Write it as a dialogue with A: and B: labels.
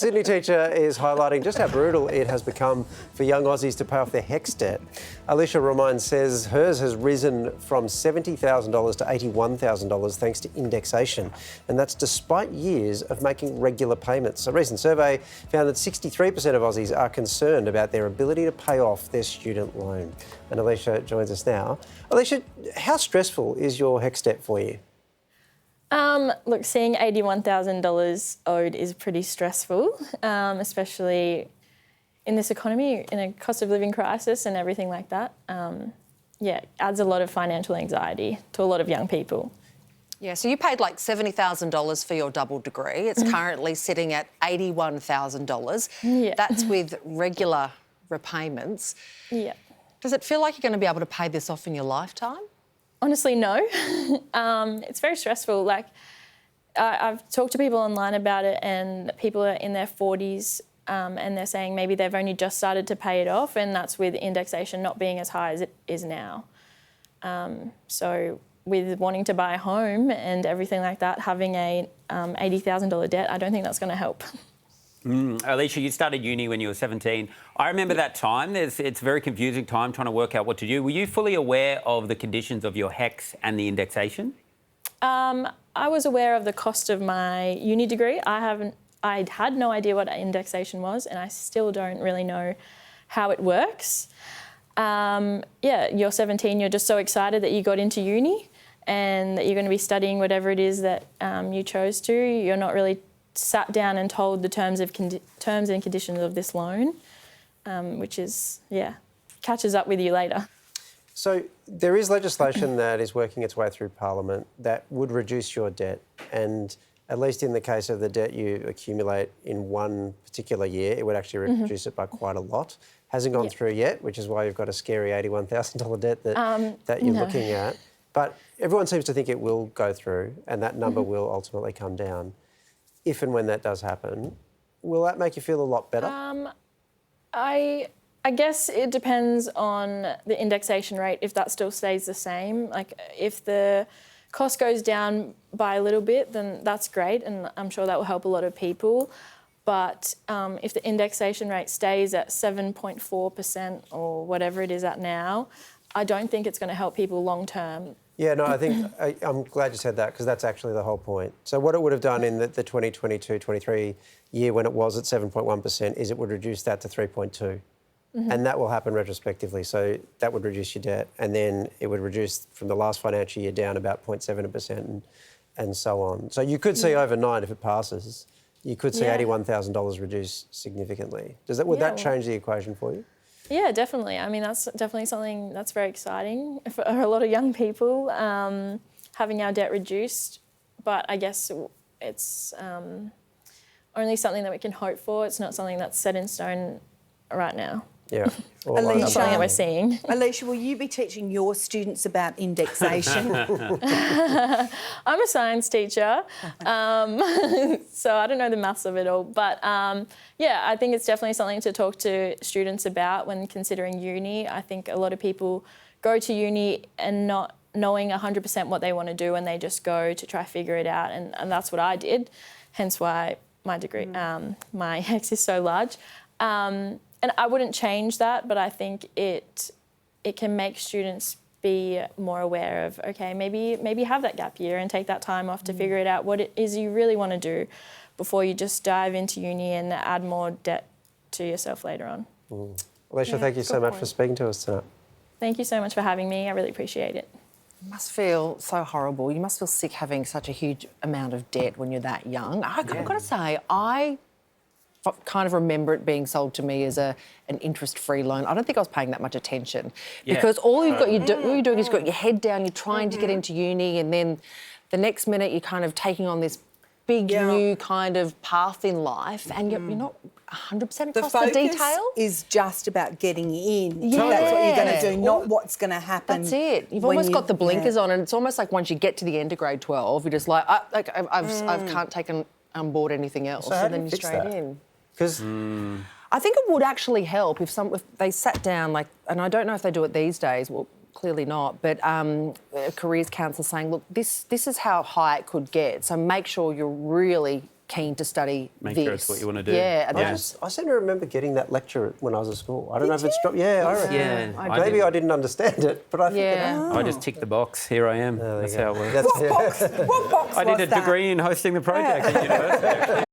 A: Sydney teacher is highlighting just how brutal it has become for young Aussies to pay off their HECS debt. Alicia Romijn says hers has risen from $70,000 to $81,000 thanks to indexation, and that's despite years of making regular payments. A recent survey found that 63% of Aussies are concerned about their ability to pay off their student loan. And Alicia joins us now. Alicia, how stressful is your HECS debt for you?
B: Look, seeing $81,000 owed is pretty stressful, especially in this economy, in a cost of living crisis and everything like that. Yeah, it adds a lot of financial anxiety to a lot of young people.
C: Yeah, so you paid like $70,000 for your double degree. It's currently sitting at $81,000.
B: Yeah.
C: That's with regular repayments.
B: Yeah.
C: Does it feel like you're going to be able to pay this off in your lifetime?
B: Honestly, no. It's very stressful. Like, I've talked to people online about it, and people are in their 40s and they're saying maybe they've only just started to pay it off, and that's with indexation not being as high as it is now. So with wanting to buy a home and everything like that, having a $80,000 debt, I don't think that's going to help.
D: Alicia, you started uni when you were 17. I remember that time. It's a very confusing time trying to work out what to do. Were you fully aware of the conditions of your HECS and the indexation?
B: I was aware of the cost of my uni degree. I had no idea what indexation was, and I still don't really know how it works. Yeah, you're 17, you're just so excited that you got into uni and that you're going to be studying whatever it is that you chose to. You're not really sat down and told the terms and conditions of this loan, which is, yeah, catches up with you later.
A: So there is legislation that is working its way through Parliament that would reduce your debt, and at least in the case of the debt you accumulate in one particular year, it would actually reduce it by quite a lot. Hasn't gone through yet, which is why you've got a scary $81,000 debt that you're looking at. But everyone seems to think it will go through and that number will ultimately come down. If and when that does happen, will that make you feel a lot better?
B: I guess it depends on the indexation rate, if that still stays the same. Like, if the cost goes down by a little bit, then that's great, and I'm sure that will help a lot of people. But if the indexation rate stays at 7.4% or whatever it is at now, I don't think it's going to help people long term.
A: Yeah, no, I think I'm glad you said that, because that's actually the whole point. So what it would have done in the 2022-23 year when it was at 7.1% is it would reduce that to 3.2%. And that will happen retrospectively. So that would reduce your debt, and then it would reduce from the last financial year down about 0.7% and so on. So you could see overnight, if it passes, you could see $81,000 reduce significantly. Would that change the equation for you?
B: Yeah, definitely. I mean, that's definitely something that's very exciting for a lot of young people, having our debt reduced. But I guess it's only something that we can hope for. It's not something that's set in stone right now.
A: Yeah.
B: Not something that we're seeing.
E: Alicia, will you be teaching your students about indexation?
B: I'm a science teacher, so I don't know the maths of it all. But yeah, I think it's definitely something to talk to students about when considering uni. I think a lot of people go to uni and not knowing 100% what they want to do, and they just go to try to figure it out. And that's what I did, hence why my degree, my HECS is so large. And I wouldn't change that, but I think it can make students be more aware of, okay, maybe have that gap year and take that time off to figure it out what it is you really want to do before you just dive into uni and add more debt to yourself later on.
A: Alicia, thank you so much for speaking to us tonight.
B: Thank you so much for having me. I really appreciate it.
C: It must feel so horrible. You must feel sick having such a huge amount of debt when you're that young. I've got to say, I kind of remember it being sold to me as an interest-free loan. I don't think I was paying that much attention because all you're doing is you've got your head down, you're trying to get into uni, and then the next minute you're kind of taking on this big new kind of path in life, and you're not 100% across the detail.
E: The focus is just about getting in.
C: Yeah.
E: That's what you're going to do, not what's going to happen.
C: That's it. You've almost got the blinkers on, and it's almost like once you get to the end of grade 12, you're just like, I can't take on board anything else,
A: So how
C: and
A: do
C: then
A: you
C: you're
A: fix
C: straight
A: that?
C: in.
A: Because
C: I think it would actually help if they sat down, like, and I don't know if they do it these days, well, clearly not, but a careers counsellor saying, look, this is how high it could get, so make sure you're really keen to study
D: Make
C: this.
D: sure it's what you want to do.
C: Yeah, and
D: Yeah.
A: I seem to remember getting that lecture when I was at school. I don't know if it's dropped. Yeah, I reckon.
D: Yeah,
A: Maybe I didn't understand it, but I figured
C: Yeah.
A: out.
D: I just ticked the box. Here I am. That's how it works.
A: That's,
E: What box
D: I did
E: was
D: a
E: that?
D: degree in hosting the project at university.